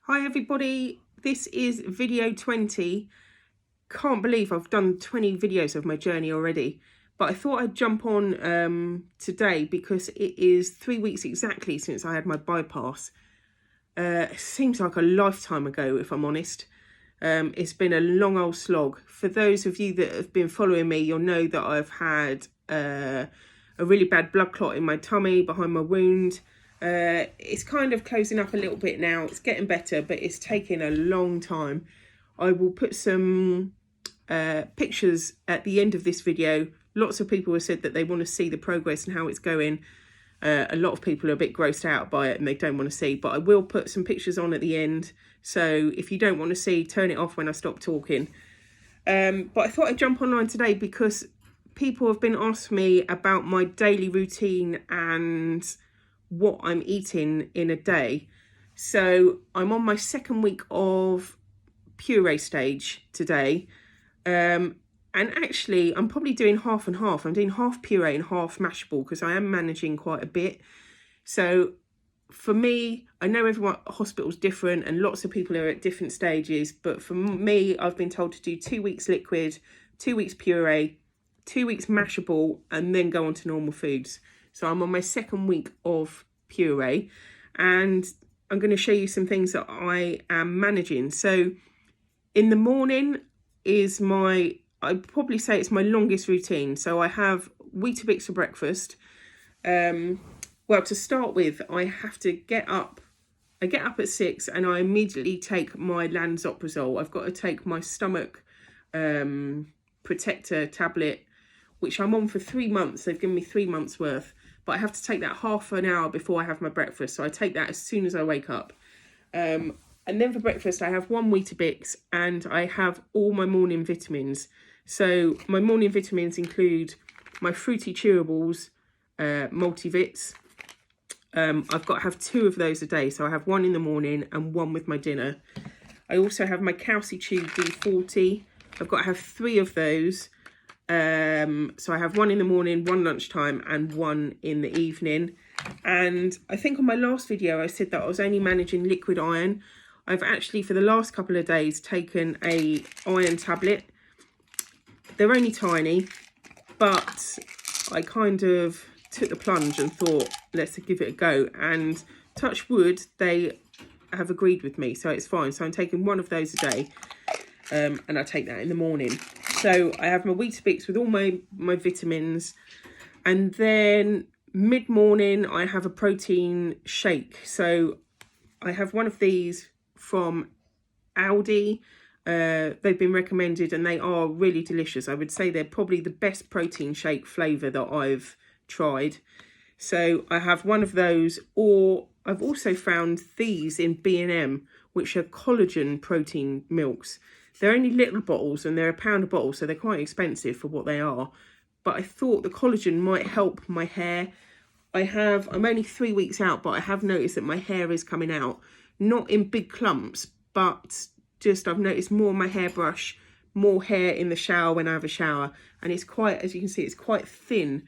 Hi everybody, this is video 20. Can't believe I've done 20 videos of my journey already, but I thought I'd jump on today because it is 3 weeks exactly since I had my bypass. It seems like a lifetime ago, if I'm honest. It's been a long old slog. For those of you that have been following me, you'll know that I've had a really bad blood clot in my tummy behind my wound. It's kind of closing up a little bit now. It's getting better, but it's taking a long time. I will put some pictures at the end of this video. Lots of people have said that they want to see the progress and how it's going. A lot of people are a bit grossed out by it and they don't want to see, but I will put some pictures on at the end. So if you don't want to see, turn it off when I stop talking. But I thought I'd jump online today because people have been asking me about my daily routine and what I'm eating in a day. So I'm on my second week of puree stage today. And actually, I'm probably doing half and half. I'm doing half puree and half mashable because I am managing quite a bit. So for me, I know everyone hospital's different and lots of people are at different stages. But for me, I've been told to do 2 weeks liquid, 2 weeks puree, 2 weeks mashable, and then go on to normal foods. So I'm on my second week of puree and I'm going to show you some things that I am managing. So in the morning is I'd probably say it's my longest routine. So I have Weetabix for breakfast. Well, to start with, I have to get up. I get up at 6 and I immediately take my Lansoprazole. I've got to take my stomach protector tablet, which I'm on for 3 months. They've given me 3 months worth, but I have to take that half an hour before I have my breakfast. So I take that as soon as I wake up. And then for breakfast, I have one Weetabix and I have all my morning vitamins. So my morning vitamins include my Fruity Chewables, multivits. I've got to have 2 of those a day. So I have one in the morning and one with my dinner. I also have my Calci-Tube D40. I've got to have 3 of those. So I have one in the morning, one lunchtime, and one in the evening. And I think on my last video, I said that I was only managing liquid iron. I've actually, for the last couple of days, taken a iron tablet. They're only tiny, but I kind of took the plunge and thought, let's give it a go. And touch wood, they have agreed with me, so it's fine. So I'm taking one of those a day, and I take that in the morning. So I have my Weetabix with all my vitamins, and then mid-morning I have a protein shake. So I have one of these from Aldi. They've been recommended and they are really delicious. I would say they're probably the best protein shake flavour that I've tried. So I have one of those, or I've also found these in B&M, which are collagen protein milks. They're only little bottles and they're £1 a bottle, so they're quite expensive for what they are. But I thought the collagen might help my hair. I'm only 3 weeks out, but I have noticed that my hair is coming out. Not in big clumps, but just I've noticed more on my hairbrush, more hair in the shower when I have a shower. And it's quite, as you can see, it's quite thin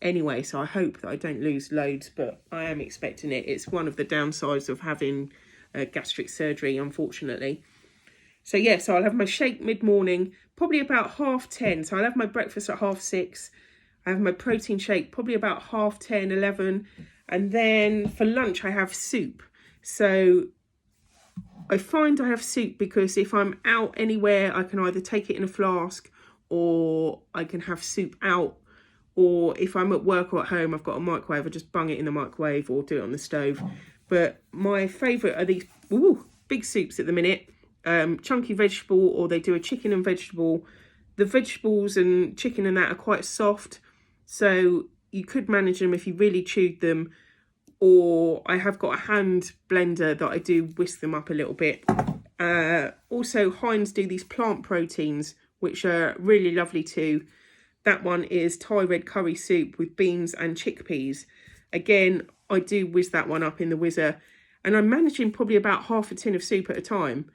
anyway. So I hope that I don't lose loads, but I am expecting it. It's one of the downsides of having gastric surgery, unfortunately. So yeah, so I'll have my shake mid-morning, probably about 10:30. So I'll have my breakfast at 6:30. I have my protein shake probably about 10:30, 11. And then for lunch, I have soup. So I find I have soup because if I'm out anywhere, I can either take it in a flask or I can have soup out. Or if I'm at work or at home, I've got a microwave, I just bung it in the microwave or do it on the stove. But my favourite are these big soups at the minute. Chunky vegetable, or they do a chicken and vegetable. The vegetables and chicken and that are quite soft, so you could manage them if you really chewed them. Or I have got a hand blender that I do whisk them up a little bit. Also, Heinz do these plant proteins, which are really lovely too. That one is Thai red curry soup with beans and chickpeas. Again, I do whiz that one up in the whizzer. And I'm managing probably about half a tin of soup at a time,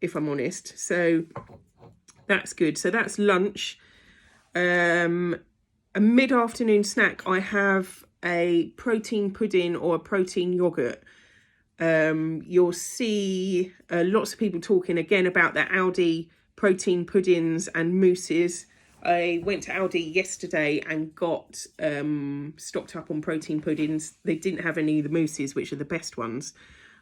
if I'm honest. So that's good. So that's lunch. A mid-afternoon snack, I have a protein pudding or a protein yogurt. You'll see lots of people talking again about the Aldi protein puddings and mousses. I went to Aldi yesterday and got stocked up on protein puddings. They didn't have any of the mousses, which are the best ones,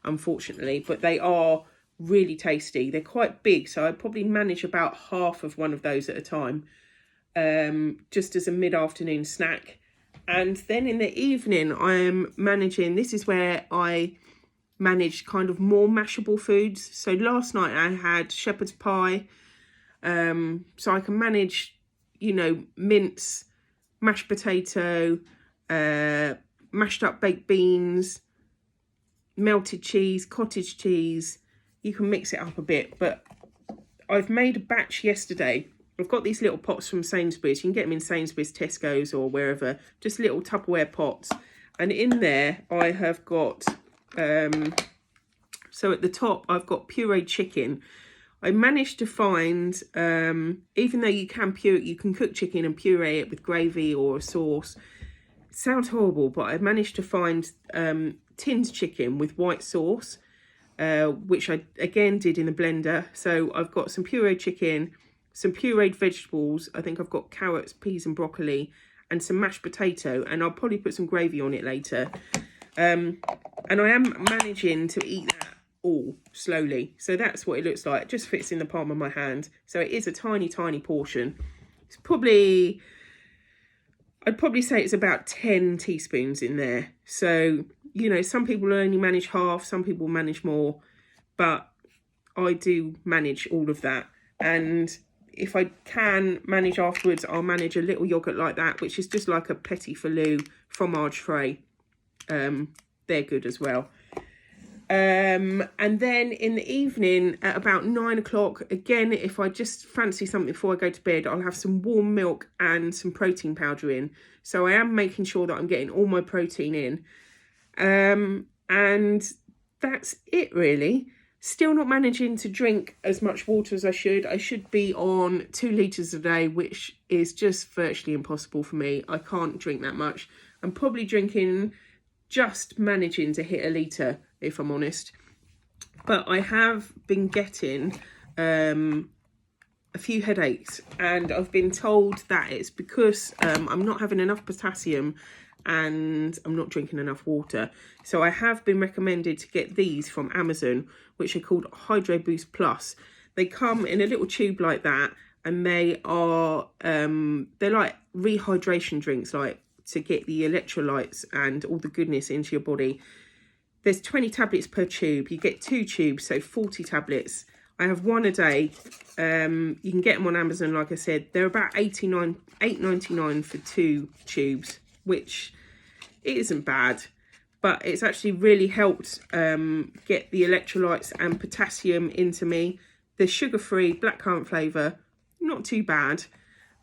unfortunately, but they are really tasty. They're quite big, so I probably manage about half of one of those at a time, just as a mid-afternoon snack. And then in the evening, I'm managing, this is where I manage kind of more mashable foods. So last night I had shepherd's pie, so I can manage, you know, mince, mashed potato, mashed up baked beans, melted cheese, cottage cheese. You can mix it up a bit, but I've made a batch yesterday. I've got these little pots from Sainsbury's. You can get them in Sainsbury's, Tesco's or wherever, just little Tupperware pots. And in there I have got, so at the top I've got pureed chicken. I managed to find, even though you can cook chicken and puree it with gravy or a sauce. It sounds horrible, but I managed to find tinned chicken with white sauce, which I again did in the blender. So I've got some pureed chicken, some pureed vegetables. I think I've got carrots, peas and broccoli, and some mashed potato, and I'll probably put some gravy on it later. And I am managing to eat that all slowly. So that's what it looks like. It just fits in the palm of my hand. So it is a tiny, tiny portion. It's probably, I'd probably say it's about 10 teaspoons in there. So, you know, some people only manage half, some people manage more, but I do manage all of that. And if I can manage afterwards, I'll manage a little yogurt like that, which is just like a petit falou fromage frais. They're good as well. And then in the evening at about 9 o'clock, again, if I just fancy something before I go to bed, I'll have some warm milk and some protein powder in. So I am making sure that I'm getting all my protein in. And that's it really. Still not managing to drink as much water as I should. I should be on 2 litres a day, which is just virtually impossible for me. I can't drink that much. I'm probably drinking, just managing to hit a litre, if I'm honest. But I have been getting a few headaches, and I've been told that it's because I'm not having enough potassium and I'm not drinking enough water. So I have been recommended to get these from Amazon, which are called Hydro Boost Plus. They come in a little tube like that, and they are they're like rehydration drinks, like to get the electrolytes and all the goodness into your body. There's 20 tablets per tube. You get 2 tubes, so 40 tablets. I have 1 a day. You can get them on Amazon, like I said. They're about $8.99 for 2 tubes, which it isn't bad, but it's actually really helped get the electrolytes and potassium into me. They're sugar-free, blackcurrant flavour, not too bad.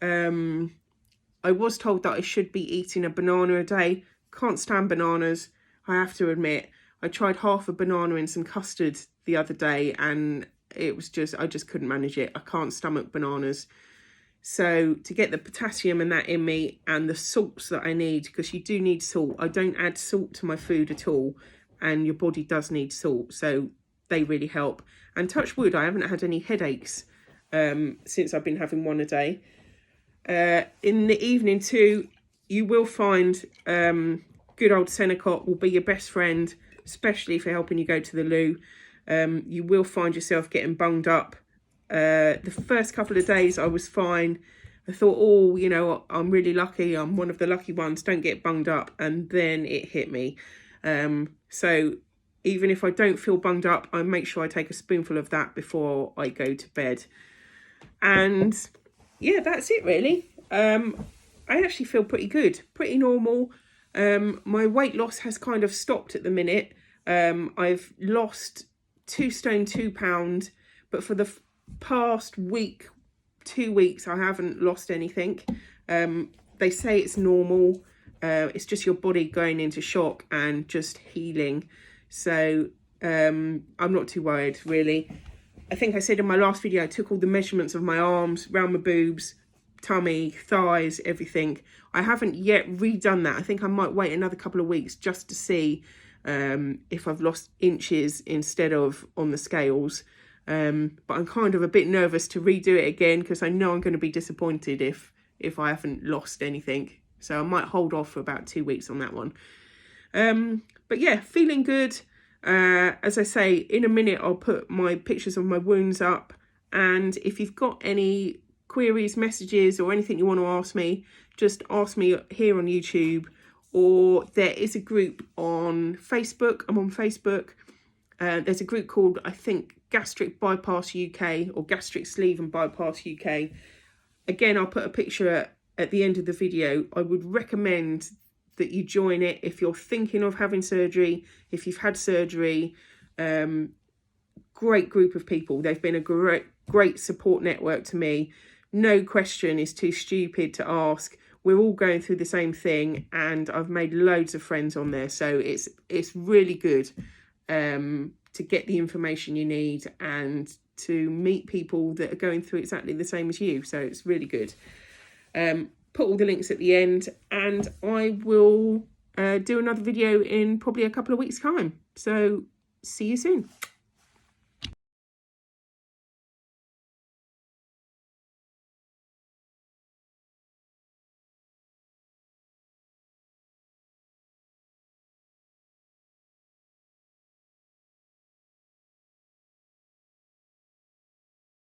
I was told that I should be eating a banana a day. Can't stand bananas, I have to admit. I tried half a banana in some custard the other day, and it was just, I just couldn't manage it. I can't stomach bananas. So to get the potassium and that in me, and the salts that I need, because you do need salt. I don't add salt to my food at all, and your body does need salt. So they really help. And touch wood, I haven't had any headaches since I've been having 1 a day. In the evening too, you will find good old Senokot will be your best friend, especially for helping you go to the loo. You will find yourself getting bunged up. The first couple of days I was fine. I thought, oh, you know, I'm really lucky. I'm one of the lucky ones. Don't get bunged up. And then it hit me. So even if I don't feel bunged up, I make sure I take a spoonful of that before I go to bed. And yeah, that's it really. I actually feel pretty good, pretty normal. My weight loss has kind of stopped at the minute. I've lost 2 stone 2 pounds, but for the past week, 2 weeks, I haven't lost anything. They say it's normal. It's just your body going into shock and just healing. So I'm not too worried really. I think I said in my last video, I took all the measurements of my arms, around my boobs, tummy, thighs, everything. I haven't yet redone that. I think I might wait another couple of weeks just to see if I've lost inches instead of on the scales. But I'm kind of a bit nervous to redo it again because I know I'm going to be disappointed if I haven't lost anything. So I might hold off for about 2 weeks on that one. But yeah, feeling good. As I say, in a minute I'll put my pictures of my wounds up, and if you've got any queries, messages or anything you want to ask me, just ask me here on YouTube, or there is a group on Facebook. I'm on Facebook. There's a group called, I think, Gastric Bypass UK or Gastric Sleeve and Bypass UK. Again, I'll put a picture at the end of the video. I would recommend that you join it if you're thinking of having surgery, if you've had surgery. Great group of people. They've been a great support network to me. No question is too stupid to ask. We're all going through the same thing, and I've made loads of friends on there. So it's really good to get the information you need and to meet people that are going through exactly the same as you. So it's really good. Put all the links at the end, and I will do another video in probably a couple of weeks' time. So see you soon.